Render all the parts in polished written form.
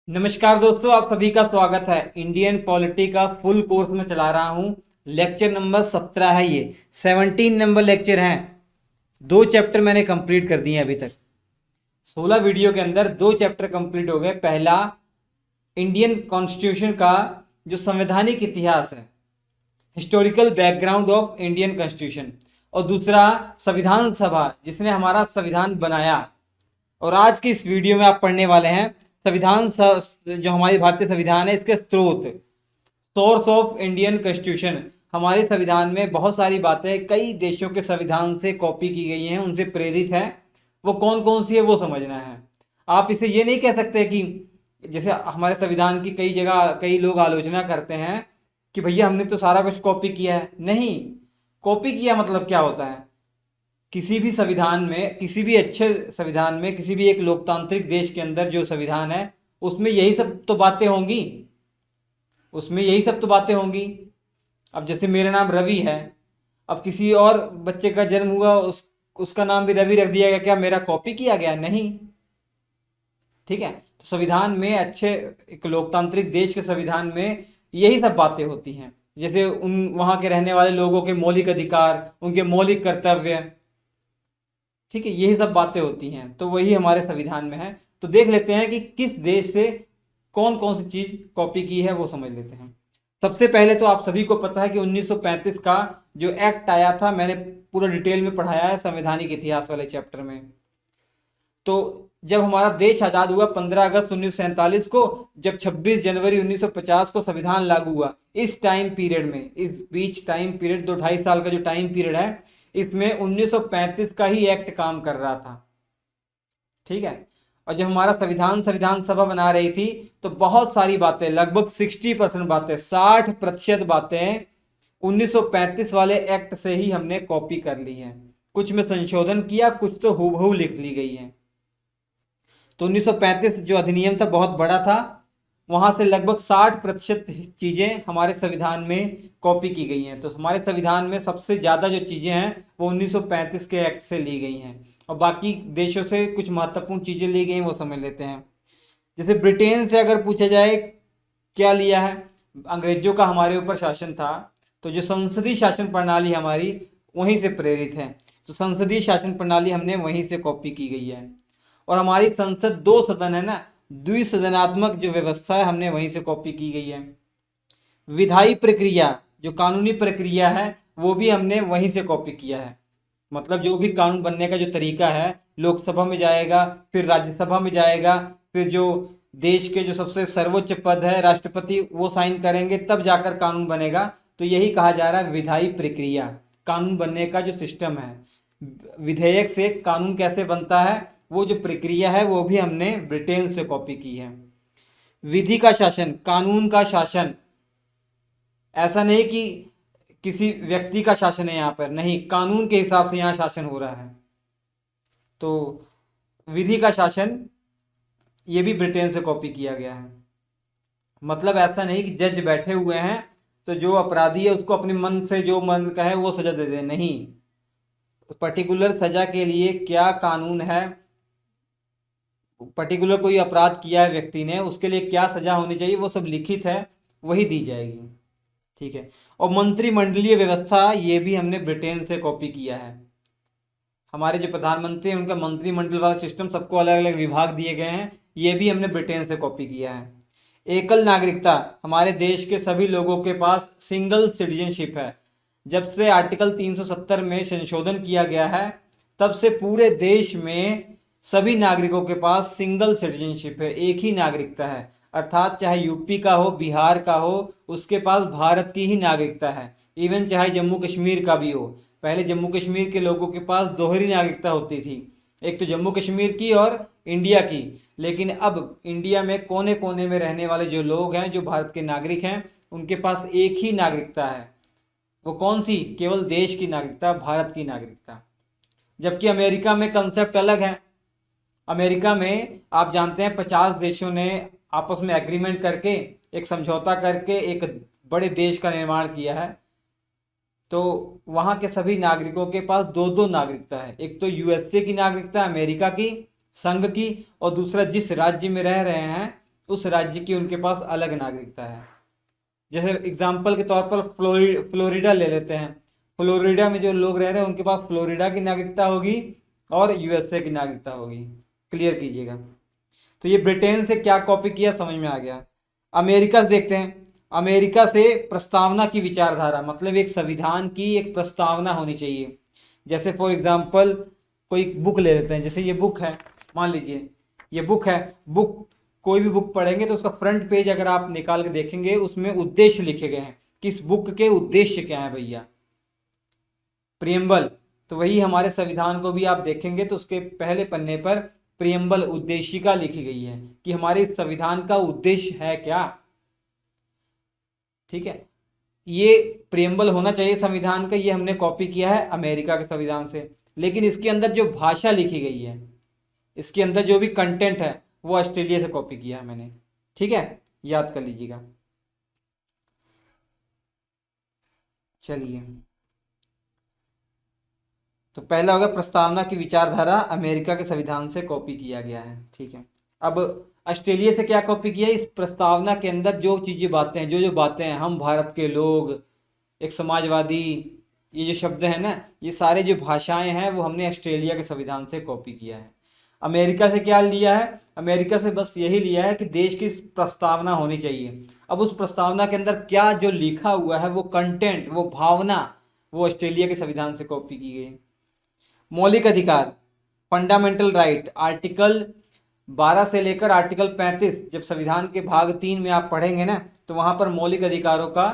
नमस्कार दोस्तों, आप सभी का स्वागत है। इंडियन पॉलिटी का फुल कोर्स में चला रहा हूँ। लेक्चर नंबर 17 है। ये 17 नंबर लेक्चर हैं। 2 चैप्टर मैंने कंप्लीट कर दिए हैं अभी तक। 16 वीडियो के अंदर 2 चैप्टर कंप्लीट हो गए। पहला इंडियन कॉन्स्टिट्यूशन का जो संवैधानिक इतिहास है, historical background of Indian constitution, और दूसरा संविधान सभा जिसने हमारा संविधान बनाया। और आज की इस वीडियो में आप पढ़ने वाले हैं जो हमारी भारतीय संविधान है, इसके स्रोत, सोर्स ऑफ इंडियन कॉन्स्टिट्यूशन। हमारे संविधान में बहुत सारी बातें कई देशों के संविधान से कॉपी की गई हैं, उनसे प्रेरित है। वो कौन कौन सी है वो समझना है। आप इसे ये नहीं कह सकते कि जैसे हमारे संविधान की कई जगह कई लोग आलोचना करते हैं कि भैया हमने तो सारा कुछ कॉपी किया है। नहीं, कॉपी किया मतलब क्या होता है? किसी भी संविधान में, किसी भी अच्छे संविधान में, किसी भी एक लोकतांत्रिक देश के अंदर जो संविधान है उसमें यही सब तो बातें होंगी। उसमें यही सब तो बातें होंगी। अब जैसे मेरा नाम रवि है, अब किसी और बच्चे का जन्म हुआ, उसका नाम भी रवि रख दिया गया, क्या मेरा कॉपी किया गया? नहीं। ठीक है, तो संविधान में, अच्छे एक लोकतांत्रिक देश के संविधान में यही सब बातें होती हैं। जैसे उन वहाँ के रहने वाले लोगों के मौलिक अधिकार, उनके मौलिक कर्तव्य, ठीक है, यही सब बातें होती हैं। तो वही हमारे संविधान में है। तो देख लेते हैं कि किस देश से कौन कौन सी चीज कॉपी की है, वो समझ लेते हैं। सबसे पहले तो आप सभी को पता है कि 1935 का जो एक्ट आया था, मैंने पूरा डिटेल में पढ़ाया है संवैधानिक इतिहास वाले चैप्टर में। तो जब हमारा देश आजाद हुआ 15 अगस्त 1947 को, जब 26 जनवरी 1950 को संविधान लागू हुआ, इस टाइम पीरियड में, इस बीच टाइम पीरियड 2-2.5 साल का जो टाइम पीरियड है, इसमें 1935 का ही एक्ट काम कर रहा था। ठीक है, और जब हमारा संविधान सभा बना रही थी तो बहुत सारी बातें, लगभग 60% बातें, 60% बातें 1935 वाले एक्ट से ही हमने कॉपी कर ली हैं। कुछ में संशोधन किया, कुछ तो हूबहू लिख ली गई है। तो 1935 जो अधिनियम था बहुत बड़ा था, वहां से लगभग 60% चीजें हमारे संविधान में कॉपी की गई हैं। तो हमारे संविधान में सबसे ज्यादा जो चीजें हैं वो 1935 के एक्ट से ली गई हैं, और बाकी देशों से कुछ महत्वपूर्ण चीजें ली गई हैं, वो समझ लेते हैं। जैसे ब्रिटेन से अगर पूछा जाए क्या लिया है, अंग्रेजों का हमारे ऊपर शासन था, तो जो संसदीय शासन प्रणाली हमारी वहीं से प्रेरित है। तो संसदीय शासन प्रणाली हमने वहीं से कॉपी की गई है। और हमारी संसद 2 सदन है ना, द्विसदनात्मक जो व्यवस्था है, हमने वहीं से कॉपी की गई है। विधायी प्रक्रिया, जो कानूनी प्रक्रिया है, वो भी हमने वहीं से कॉपी किया है। मतलब जो भी कानून बनने का जो तरीका है, लोकसभा में जाएगा, फिर राज्यसभा में जाएगा, फिर जो देश के जो सबसे सर्वोच्च पद है राष्ट्रपति, वो साइन करेंगे, तब जाकर कानून बनेगा। तो यही कहा जा रहा है विधायी प्रक्रिया, कानून बनने का जो सिस्टम है। विधेयक से कानून कैसे बनता है, वो जो प्रक्रिया है, वो भी हमने ब्रिटेन से कॉपी की है। विधि का शासन, कानून का शासन, ऐसा नहीं कि किसी व्यक्ति का शासन है यहाँ पर, नहीं, कानून के हिसाब से यहाँ शासन हो रहा है। तो विधि का शासन ये भी ब्रिटेन से कॉपी किया गया है। मतलब ऐसा नहीं कि जज बैठे हुए हैं तो जो अपराधी है उसको अपने मन से जो मन का है वो सजा दे दे, नहीं, पर्टिकुलर सजा के लिए क्या कानून है, पर्टिकुलर कोई अपराध किया है व्यक्ति ने, उसके लिए क्या सजा होनी चाहिए, वो सब लिखित है, वही दी जाएगी। ठीक है, और मंत्रिमंडलीय व्यवस्था ये भी हमने ब्रिटेन से कॉपी किया है। हमारे जो प्रधानमंत्री हैं उनका मंत्रिमंडल वाला सिस्टम, सबको अलग अलग विभाग दिए गए हैं, ये भी हमने ब्रिटेन से कॉपी किया है। एकल नागरिकता, हमारे देश के सभी लोगों के पास सिंगल सिटीजनशिप है। जब से आर्टिकल 370 में संशोधन किया गया है, तब से पूरे देश में सभी नागरिकों के पास सिंगल सिटीजनशिप है, एक ही नागरिकता है। अर्थात चाहे यूपी का हो, बिहार का हो, उसके पास भारत की ही नागरिकता है। इवन चाहे जम्मू कश्मीर का भी हो। पहले जम्मू कश्मीर के लोगों के पास दोहरी नागरिकता होती थी, एक तो जम्मू कश्मीर की और इंडिया की। लेकिन अब इंडिया में कोने कोने में रहने वाले जो लोग हैं, जो भारत के नागरिक हैं, उनके पास एक ही नागरिकता है। वो कौन सी? केवल देश की नागरिकता, भारत की नागरिकता। जबकि अमेरिका में कंसेप्ट अलग है। अमेरिका में आप जानते हैं 50 देशों ने आपस में एग्रीमेंट करके, एक समझौता करके एक बड़े देश का निर्माण किया है। तो वहाँ के सभी नागरिकों के पास 2-2 नागरिकता है। एक तो यूएसए की नागरिकता, अमेरिका की, संघ की, और दूसरा जिस राज्य में रह रहे हैं उस राज्य की उनके पास अलग नागरिकता है। जैसे एग्जाम्पल के तौर पर फ्लोरिडा ले लेते हैं। फ्लोरिडा में जो लोग रह रहे हैं उनके पास फ्लोरिडा की नागरिकता होगी और यूएसए की नागरिकता होगी। क्लियर कीजिएगा। तो ये ब्रिटेन से क्या कॉपी किया समझ में आ गया। अमेरिका से देखते हैं। अमेरिका से प्रस्तावना की विचारधारा, मतलब एक संविधान की एक प्रस्तावना होनी चाहिए। जैसे फॉर एग्जाम्पल कोई बुक ले लेते हैं, जैसे ये बुक है, मान लीजिए ये बुक है। बुक, कोई भी बुक पढ़ेंगे तो उसका फ्रंट पेज अगर आप निकाल के देखेंगे उसमें उद्देश्य लिखे गए हैं कि इस बुक के उद्देश्य क्या है भैया, प्रियम्बल। तो वही हमारे संविधान को भी आप देखेंगे तो उसके पहले पन्ने पर प्रियम्बल, उद्देशिका लिखी गई है कि हमारे इस संविधान का उद्देश्य है क्या। ठीक है, ये प्रियम्बल होना चाहिए संविधान का। ये हमने कॉपी किया है अमेरिका के संविधान से। लेकिन इसके अंदर जो भाषा लिखी गई है, इसके अंदर जो भी कंटेंट है, वो ऑस्ट्रेलिया से कॉपी किया है मैंने। ठीक है, याद कर लीजिएगा। चलिए, तो पहला होगा प्रस्तावना की विचारधारा अमेरिका के संविधान से कॉपी किया गया है। ठीक है, अब ऑस्ट्रेलिया से क्या कॉपी किया है? इस प्रस्तावना के अंदर जो चीजें बातें हैं, जो बातें हैं, हम भारत के लोग, एक समाजवादी, ये जो शब्द है ना, ये सारे जो भाषाएं हैं वो हमने ऑस्ट्रेलिया के संविधान से कॉपी किया है। अमेरिका से क्या लिया है? अमेरिका से बस यही लिया है कि देश की प्रस्तावना होनी चाहिए। अब उस प्रस्तावना के अंदर क्या जो लिखा हुआ है, वो कंटेंट, वो भावना, वो ऑस्ट्रेलिया के संविधान से कॉपी की गई। मौलिक अधिकार, फंडामेंटल राइट, आर्टिकल 12 से लेकर आर्टिकल 35, जब संविधान के भाग 3 में आप पढ़ेंगे ना, तो वहां पर मौलिक अधिकारों का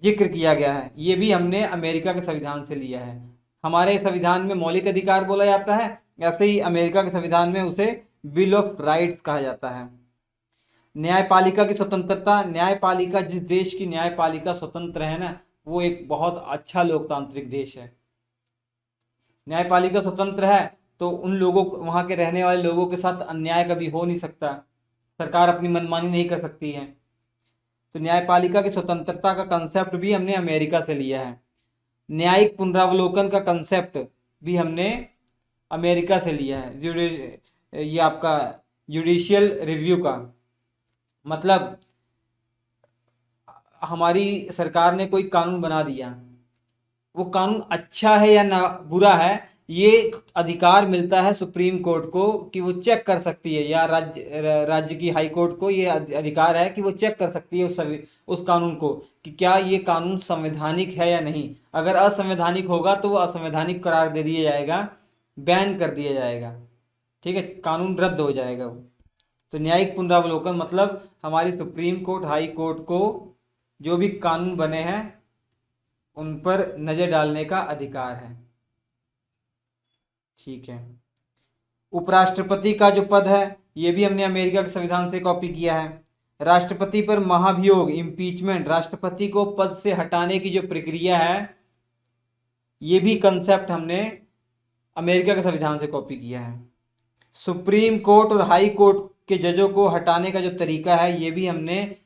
जिक्र किया गया है। ये भी हमने अमेरिका के संविधान से लिया है। हमारे संविधान में मौलिक अधिकार बोला जाता है, ऐसे ही अमेरिका के संविधान में उसे बिल ऑफ राइट्स कहा जाता है। न्यायपालिका की स्वतंत्रता, न्यायपालिका, जिस देश की न्यायपालिका स्वतंत्र है ना, वो एक बहुत अच्छा लोकतांत्रिक देश है। न्यायपालिका स्वतंत्र है तो उन लोगों, वहां के रहने वाले लोगों के साथ अन्याय कभी हो नहीं सकता, सरकार अपनी मनमानी नहीं कर सकती है। तो न्यायपालिका की स्वतंत्रता का कंसेप्ट भी हमने अमेरिका से लिया है। न्यायिक पुनरावलोकन का कंसेप्ट भी हमने अमेरिका से लिया है। ये आपका जुडिशियल रिव्यू का मतलब, हमारी सरकार ने कोई कानून बना दिया, वो कानून अच्छा है या ना बुरा है, ये अधिकार मिलता है सुप्रीम कोर्ट को कि वो चेक कर सकती है, या राज्य की हाई कोर्ट को ये अधिकार है कि वो चेक कर सकती है उस कानून को कि क्या ये कानून संवैधानिक है या नहीं। अगर असंवैधानिक होगा तो वो असंवैधानिक करार दे दिया जाएगा, बैन कर दिया जाएगा। ठीक है, कानून रद्द हो जाएगा वो। तो न्यायिक पुनरावलोकन मतलब हमारी सुप्रीम कोर्ट, हाई कोर्ट को जो भी कानून बने हैं उन पर नजर डालने का अधिकार है। ठीक है, उपराष्ट्रपति का जो पद है ये भी हमने अमेरिका के संविधान से कॉपी किया है। राष्ट्रपति पर महाभियोग, इम्पीचमेंट, राष्ट्रपति को पद से हटाने की जो प्रक्रिया है, ये भी कंसेप्ट हमने अमेरिका के संविधान से कॉपी किया है। सुप्रीम कोर्ट और हाई कोर्ट के जजों को हटाने का जो तरीका है, ये भी हमने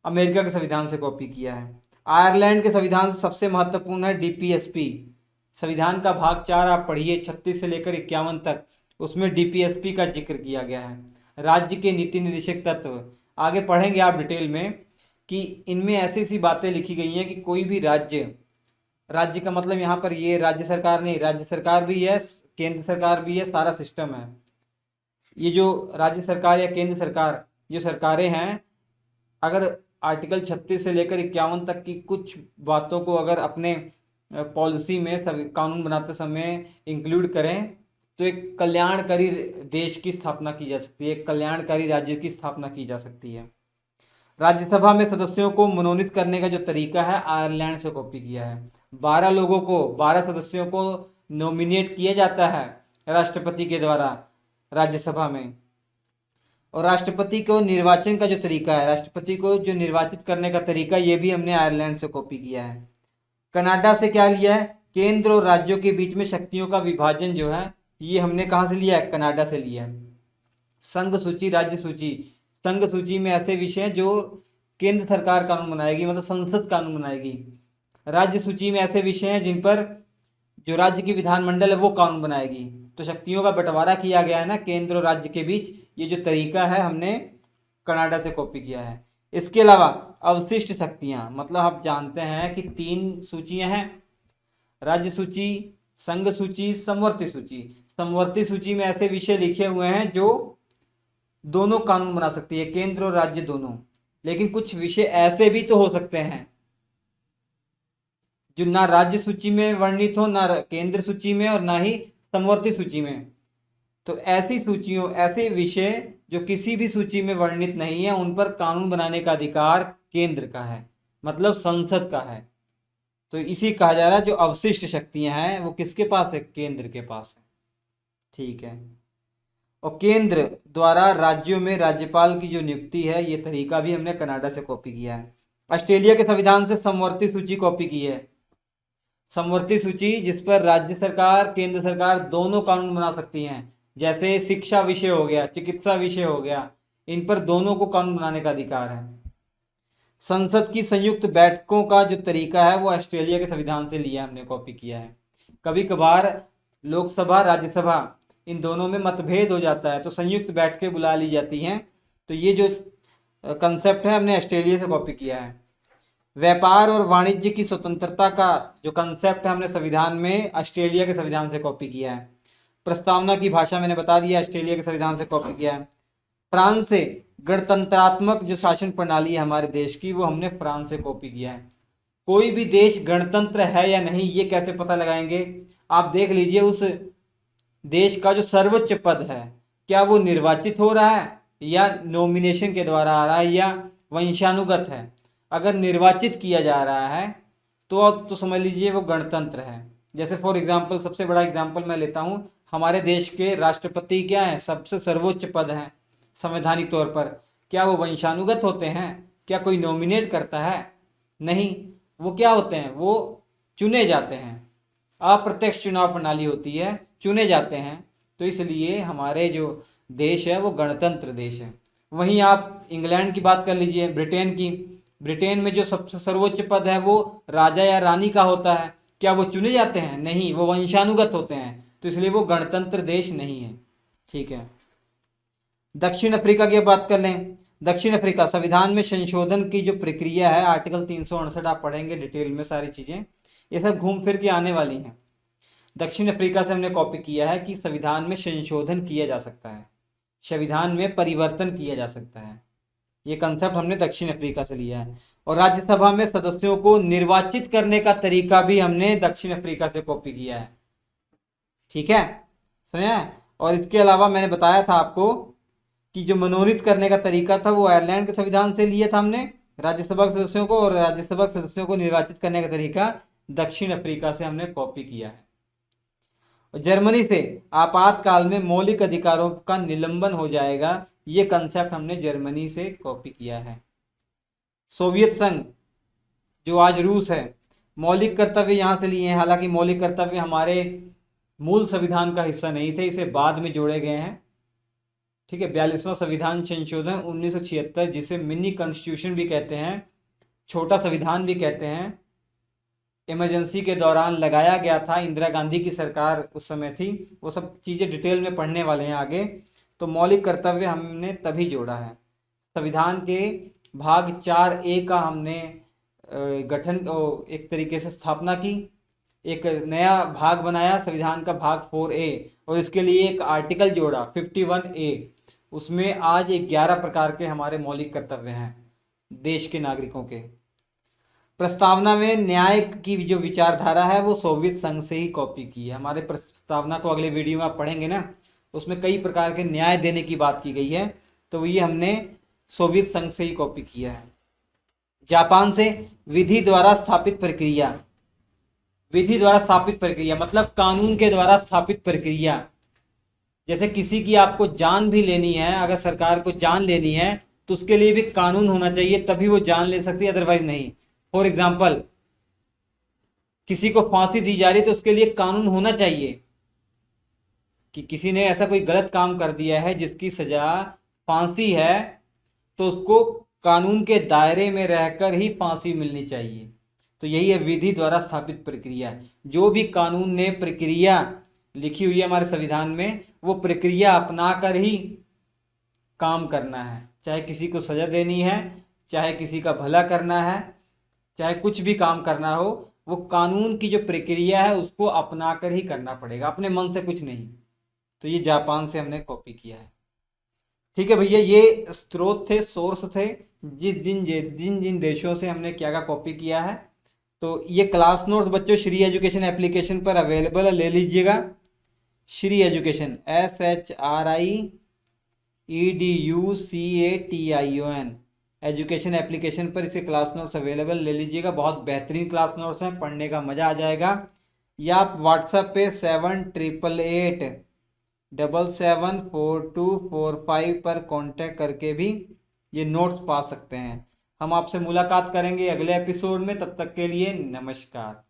अमेरिका के संविधान से कॉपी किया है। आयरलैंड के संविधान से सबसे महत्वपूर्ण है डीपीएसपी। संविधान का भाग 4 आप पढ़िए, 36 से लेकर 51 तक, उसमें डीपीएसपी का जिक्र किया गया है। राज्य के नीति निर्देशक तत्व, आगे पढ़ेंगे आप डिटेल में कि इनमें ऐसी ऐसी बातें लिखी गई हैं कि कोई भी राज्य, राज्य का मतलब यहाँ पर ये राज्य सरकार नहीं, राज्य सरकार भी है, केंद्र सरकार भी है, सारा सिस्टम है। ये जो राज्य सरकार या केंद्र सरकार जो सरकारें हैं, अगर आर्टिकल 36 से लेकर 51 तक की कुछ बातों को अगर अपने पॉलिसी में कानून बनाते समय इंक्लूड करें तो एक कल्याणकारी देश की स्थापना की जा सकती है, एक कल्याणकारी राज्य की स्थापना की जा सकती है। राज्यसभा में सदस्यों को मनोनीत करने का जो तरीका है, आयरलैंड से कॉपी किया है। 12 लोगों को, 12 सदस्यों को नॉमिनेट किया जाता है राष्ट्रपति के द्वारा राज्यसभा में। और राष्ट्रपति को निर्वाचन का जो तरीका है, राष्ट्रपति को जो निर्वाचित करने का तरीका, ये भी हमने आयरलैंड से कॉपी किया है। कनाडा से क्या लिया है? केंद्र और राज्यों के बीच में शक्तियों का विभाजन जो है, ये हमने कहाँ से लिया है? कनाडा से लिया है। संघ सूची, राज्य सूची, संघ सूची में ऐसे विषय हैं जो केंद्र सरकार कानून बनाएगी, मतलब संसद कानून बनाएगी। राज्य सूची में ऐसे विषय हैं जिन पर जो राज्य की विधानमंडल है वो कानून बनाएगी। तो शक्तियों का बंटवारा किया गया है ना केंद्र और राज्य के बीच, ये जो तरीका है हमने कनाडा से कॉपी किया है। इसके अलावा अवशिष्ट शक्तियां, मतलब आप जानते हैं कि 3 सूचियां हैं, राज्य सूची, संघ सूची, समवर्ती सूची। समवर्ती सूची में ऐसे विषय लिखे हुए हैं जो दोनों कानून बना सकती है, केंद्र और राज्य दोनों। लेकिन कुछ विषय ऐसे भी तो हो सकते हैं जो ना राज्य सूची में वर्णित हो, ना केंद्र सूची में, और ना ही समवर्ती सूची में। तो ऐसी सूचियों, ऐसे विषय जो किसी भी सूची में वर्णित नहीं है, उन पर कानून बनाने का अधिकार केंद्र का है, मतलब संसद का है। तो इसी कहा जा रहा है जो अवशिष्ट शक्तियां हैं वो किसके पास है? केंद्र के पास है। ठीक है। और केंद्र द्वारा राज्यों में राज्यपाल की जो नियुक्ति है, ये तरीका भी हमने कनाडा से कॉपी किया है। ऑस्ट्रेलिया के संविधान से समवर्ती सूची कॉपी की है। समवर्ती सूची जिस पर राज्य सरकार, केंद्र सरकार दोनों कानून बना सकती हैं, जैसे शिक्षा विषय हो गया, चिकित्सा विषय हो गया, इन पर दोनों को कानून बनाने का अधिकार है। संसद की संयुक्त बैठकों का जो तरीका है वो ऑस्ट्रेलिया के संविधान से लिया, हमने कॉपी किया है। कभी कभार लोकसभा, राज्यसभा, इन दोनों में मतभेद हो जाता है तो संयुक्त बैठकें बुला ली जाती हैं। तो ये जो कंसेप्ट है हमने ऑस्ट्रेलिया से कॉपी किया है। व्यापार और वाणिज्य की स्वतंत्रता का जो कंसेप्ट है हमने संविधान में ऑस्ट्रेलिया के संविधान से कॉपी किया है। प्रस्तावना की भाषा मैंने बता दिया, ऑस्ट्रेलिया के संविधान से कॉपी किया है। फ्रांस से गणतंत्रात्मक जो शासन प्रणाली है हमारे देश की, वो हमने फ्रांस से कॉपी किया है। कोई भी देश गणतंत्र है या नहीं ये कैसे पता लगाएंगे? आप देख लीजिए उस देश का जो सर्वोच्च पद है, क्या वो निर्वाचित हो रहा है या नॉमिनेशन के द्वारा आ रहा है या वंशानुगत है। अगर निर्वाचित किया जा रहा है तो अब तो समझ लीजिए वो गणतंत्र है। जैसे फॉर एग्जांपल, सबसे बड़ा एग्जांपल मैं लेता हूँ, हमारे देश के राष्ट्रपति क्या है? सबसे सर्वोच्च पद है संवैधानिक तौर पर। क्या वो वंशानुगत होते हैं? क्या कोई नॉमिनेट करता है? नहीं, वो क्या होते हैं? वो चुने जाते हैं। अप्रत्यक्ष चुनाव प्रणाली होती है, चुने जाते हैं। तो इसलिए हमारे जो देश है वो गणतंत्र देश है। वहीं आप इंग्लैंड की बात कर लीजिए, ब्रिटेन की। ब्रिटेन में जो सबसे सर्वोच्च पद है वो राजा या रानी का होता है। क्या वो चुने जाते हैं? नहीं, वो वंशानुगत होते हैं। तो इसलिए वो गणतंत्र देश नहीं है। ठीक है। दक्षिण अफ्रीका की बात कर लें। दक्षिण अफ्रीका संविधान में संशोधन की जो प्रक्रिया है, आर्टिकल 368 आप पढ़ेंगे डिटेल में, सारी चीजें ये सब घूम फिर के आने वाली हैं। दक्षिण अफ्रीका से हमने कॉपी किया है कि संविधान में संशोधन किया जा सकता है, संविधान में परिवर्तन किया जा सकता है। ये कंसेप्ट हमने दक्षिण अफ्रीका से लिया है। और राज्यसभा में सदस्यों को निर्वाचित करने का तरीका भी हमने दक्षिण अफ्रीका से कॉपी किया है। ठीक है, समझे? और इसके अलावा मैंने बताया था आपको कि जो मनोनीत करने का तरीका था वो आयरलैंड के संविधान से लिया था हमने राज्यसभा के सदस्यों को, और राज्यसभा के सदस्यों को निर्वाचित करने का तरीका दक्षिण अफ्रीका से हमने कॉपी किया है। जर्मनी से आपातकाल में मौलिक अधिकारों का निलंबन हो जाएगा, ये कंसेप्ट हमने जर्मनी से कॉपी किया है। सोवियत संघ जो आज रूस है, मौलिक कर्तव्य यहाँ से लिए हैं। हालांकि मौलिक कर्तव्य हमारे मूल संविधान का हिस्सा नहीं थे, इसे बाद में जोड़े गए हैं। ठीक है। 42वां संविधान संशोधन 1976, जिसे मिनी कॉन्स्टिट्यूशन भी कहते हैं, छोटा संविधान भी कहते हैं, इमरजेंसी के दौरान लगाया गया था। इंदिरा गांधी की सरकार उस समय थी। वो सब चीज़ें डिटेल में पढ़ने वाले हैं आगे। तो मौलिक कर्तव्य हमने तभी जोड़ा है। संविधान के भाग 4A का हमने गठन, एक तरीके से स्थापना की, एक नया भाग बनाया संविधान का भाग 4A, और इसके लिए एक आर्टिकल जोड़ा 51A। उसमें आज 11 प्रकार के हमारे मौलिक कर्तव्य हैं देश के नागरिकों के। प्रस्तावना में न्याय की जो विचारधारा है वो सोवियत संघ से ही कॉपी की है। हमारे प्रस्तावना को अगले वीडियो में आप पढ़ेंगे ना, उसमें कई प्रकार के न्याय देने की बात की गई है, तो ये हमने सोवियत संघ से ही कॉपी किया है। जापान से विधि द्वारा स्थापित प्रक्रिया, विधि द्वारा स्थापित प्रक्रिया मतलब कानून के द्वारा स्थापित प्रक्रिया। जैसे किसी की आपको जान भी लेनी है, अगर सरकार को जान लेनी है तो उसके लिए भी कानून होना चाहिए, तभी वो जान ले सकती है, अदरवाइज नहीं। फॉर एग्जाम्पल, किसी को फांसी दी जा रही है तो उसके लिए कानून होना चाहिए कि किसी ने ऐसा कोई गलत काम कर दिया है जिसकी सजा फांसी है, तो उसको कानून के दायरे में रहकर ही फांसी मिलनी चाहिए। तो यही है विधि द्वारा स्थापित प्रक्रिया। जो भी कानून ने प्रक्रिया लिखी हुई है हमारे संविधान में, वो प्रक्रिया अपना कर ही काम करना है, चाहे किसी को सज़ा देनी है, चाहे किसी का भला करना है, चाहे कुछ भी काम करना हो, वो कानून की जो प्रक्रिया है उसको अपना कर ही करना पड़ेगा, अपने मन से कुछ नहीं। तो ये जापान से हमने कॉपी किया है। ठीक है भैया, ये स्रोत थे, सोर्स थे, जिन जिन देशों से हमने क्या क्या कॉपी किया है। तो ये क्लास नोट्स बच्चों श्री एजुकेशन एप्लीकेशन पर अवेलेबल है, ले लीजिएगा। Shri education SHRIEDUCATION education application पर इसके क्लास नोट्स अवेलेबल, ले लीजिएगा। बहुत बेहतरीन क्लास नोट्स हैं, पढ़ने का मज़ा आ जाएगा। या आप व्हाट्सएप पे 7888774245 पर कांटेक्ट करके भी ये नोट्स पा सकते हैं। हम आपसे मुलाकात करेंगे अगले एपिसोड में, तब तक के लिए नमस्कार।